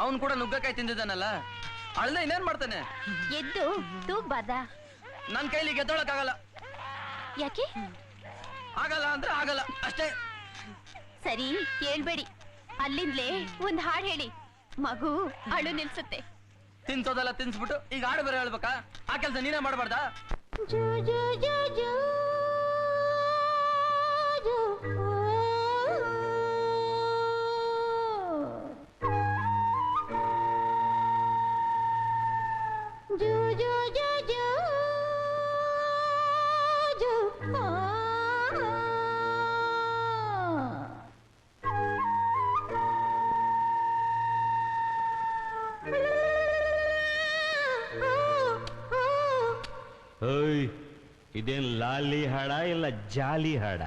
ಅವನು ಕೂಡ ನುಗ್ಗಕಾಯಿ ತಿಂದಿದ್ದಾನಲ್ಲ, ಅಳ್ದ ಇನ್ನೇನ್ ಮಾಡ್ತಾನೆ? ಎದ್ದು ತೂಗ್ಬಾರ್ದ? ನನ್ ಕೈಲಿ ಗೆದ್ದೊಳಕ್ಕಾಗಲ್ಲ. ಯಾಕೆ ಆಗಲ್ಲ ಅಂದ್ರೆ ಆಗಲ್ಲ ಅಷ್ಟೇ. ಸರಿ ಹೇಳ್ಬೇಡಿ, ಅಲ್ಲಿಂದಲೇ ಒಂದ್ ಹಾಡು ಹೇಳಿ, ಮಗು ಅಳು ನಿಲ್ಸುತ್ತೆ. ತಿನ್ಸೋದೆಲ್ಲ ತಿನ್ಸ್ಬಿಟ್ಟು ಈಗ ಹಾಡು ಬೇರೆ ಹೇಳ್ಬೇಕಾ? ಆ ಕೆಲಸ ನೀನೇ ಮಾಡಬಾರ್ದಾ? ಇದೇನ್ ಲಾಲಿ ಹಾಡ ಇಲ್ಲ ಜಾಲಿ ಹಾಡ?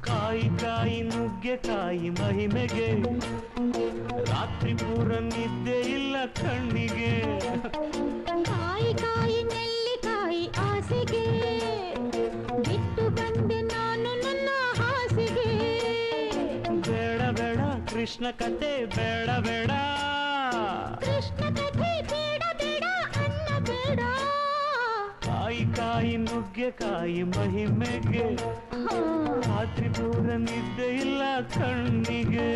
ಕಾಯಿ ಕಾಯಿ ನುಗ್ಗೆಕಾಯಿ ಮಹಿಮೆಗೆ ರಾತ್ರಿ ಪೂರ ನಿದ್ದೆ ಇಲ್ಲ ಕಣ್ಣಿಗೆ. ಕಾಯಿ ಕಾಯಿ ನೆಲ್ಲಿಕಾಯಿ ಆಸೆಗೆ ಬಿಟ್ಟು ಬಂದೆ ನಾನು ನನ್ನ ಹಾಸಿಗೆ. ಬೇಡ ಬೇಡ ಕೃಷ್ಣ ಕತೆ ಬೇಡ ಬೇಡ, ಕೃಷ್ಣ ಕಥೆ ಬೇಡ ಬೇಡ ಅನ್ನ ಬೇಡ. ಕಾಯಿ ಕಾಯಿ ನುಗ್ಗೆಕಾಯಿ ಮಹಿಮೆಗೆ ರಾತ್ರಿ ಪೂರ ನಿದ್ದೆ ಇಲ್ಲ ಕಣ್ಣಿಗೆ.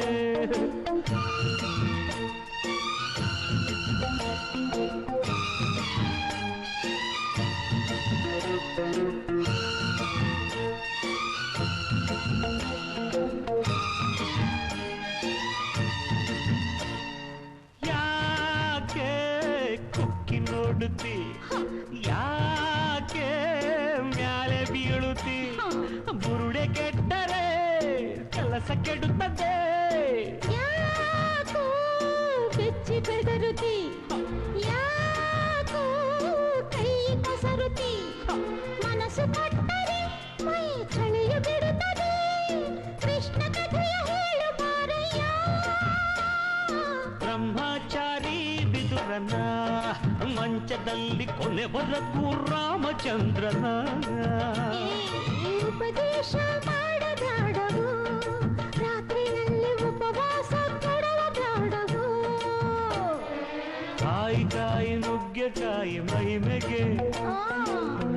ಯಾಕೆ ಕುಕ್ಕಿ ನೋಡುತ್ತಿ, ಯಾಕೆ ಮ್ಯಾಲೆ ಬೀಳುತ್ತಿ, ಬುರುಡೆ ಕೆಟ್ಟರೆ ಕೆಲಸ ಕೆಡುತ್ತದೆ. ಯಾಕೋ ಬೆಚ್ಚಿ ಬೆದರುತ್ತಿ, ಯಾಕೋ ಕೈ ಕಸರುತ್ತಿ, ಮನಸ್ಸು ಕಟ್ಟರೆ ಮೈ ಚಳಿಯು ಬಿಡುತ್ತದೆ. ಕೃಷ್ಣ ಕಥೆಯ ಹೇಳು ಬಾರಯ್ಯ. ಬ್ರಹ್ಮಚಾರಿ ಬಿದುರನ ಮಂಚದಲ್ಲಿ ಕೊನೆವರೆಗೂ ರಾಮಚಂದ್ರನ. ಉಪದೇಶ ಮಾಡಬೇಡವು, ರಾತ್ರಿಯಲ್ಲಿ ಉಪವಾಸ ಕೊಡಬೇಡವು. ಕಾಯಿ ಕಾಯಿ ನುಗ್ಗೆಕಾಯಿ ಮಹಿಮೆಗೆ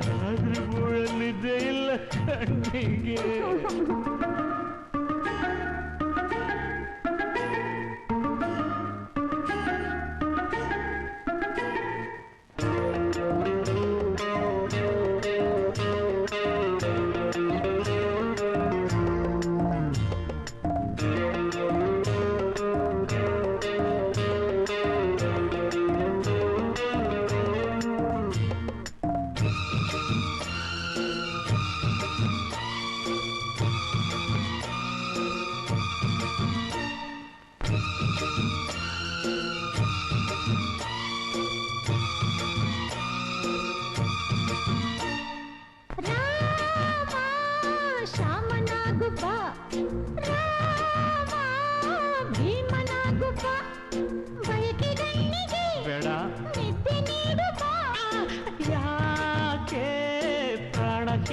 ರಾತ್ರಿ ಬೂಳಲಿದ್ದೆ ಇಲ್ಲ ಕಣ್ಣಿಗೆ.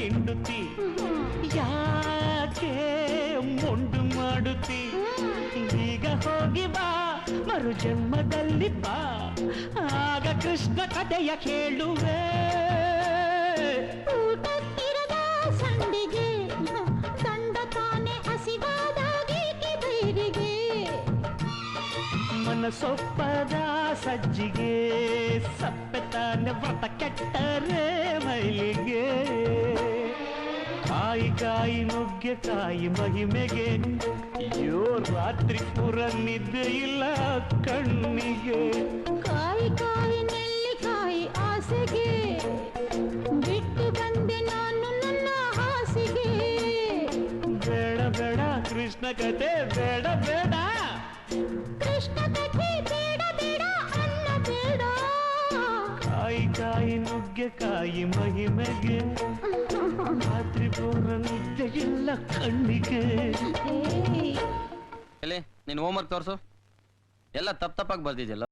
ಹಿಂಡುತ್ತಿ, ಯಾಕೆ ಮೊಂಡು ಮಾಡುತ್ತಿ, ಈಗ ಹೋಗಿ ಬಾ ಮರು ಜನ್ಮದಲ್ಲಿ ಬಾ, ಆಗ ಕೃಷ್ಣ ಕಥೆಯ ಕೇಳುವೆ. ಊಟಕ್ಕಿರದ ಸಂಡಿಗೆ ದಂಡ ತಾನೆ ಹಸಿವಾದಾಗೇಕೆ ಬೈರಿಗೆ, ಮನಸೊಪ್ಪದ ಸಜ್ಜಿಗೆ ಸಪ್ಪೆ ತಾನೆ ವ್ರತ ಕೆಟ್ಟರೆ ಮೈಲಿಗೆ. ಕಾಯಿ ಕಾಯಿ ನುಗ್ಗೆಕಾಯಿ ಮಹಿಮೆಗೆ ಅಯ್ಯೋ ರಾತ್ರಿ ಪೂರ ನಿದ್ದೆ ಇಲ್ಲ ಕಣ್ಣಿಗೆ. ಕಾಯಿ ಕಾಯಿ ನೆಲ್ಲಿಕಾಯಿ ಆಸೆಗೆ ಬಿಟ್ಟು ಬಂದೆ ನಾನು ನನ್ನ ಹಾಸಿಗೆ. ಬೇಡ ಬೇಡ ಕೃಷ್ಣ ಕತೆ ಬೇಡ ಬೇಡ, ಕೃಷ್ಣ ಕಥೆ ಬೇಡ ಬೇಡ ಅನ್ನ ಬೇಡ. ಕಾಯಿ ಕಾಯಿ ನುಗ್ಗೆಕಾಯಿ ಮಹಿಮೆಗೆ ರಾತ್ರಿ ಪೂರ ನಿದ್ದೆ ಇಲ್ಲ ಕಣ್ಣಿಗೆ. ಎಲ್ಲಿ ನಿನ್ ಹೋಮ್ವರ್ಕ್ ತೋರ್ಸು. ಎಲ್ಲ ತಪ್ಪಾಗಿ ಬರ್ದಿದ್ಯಲ್ಲ.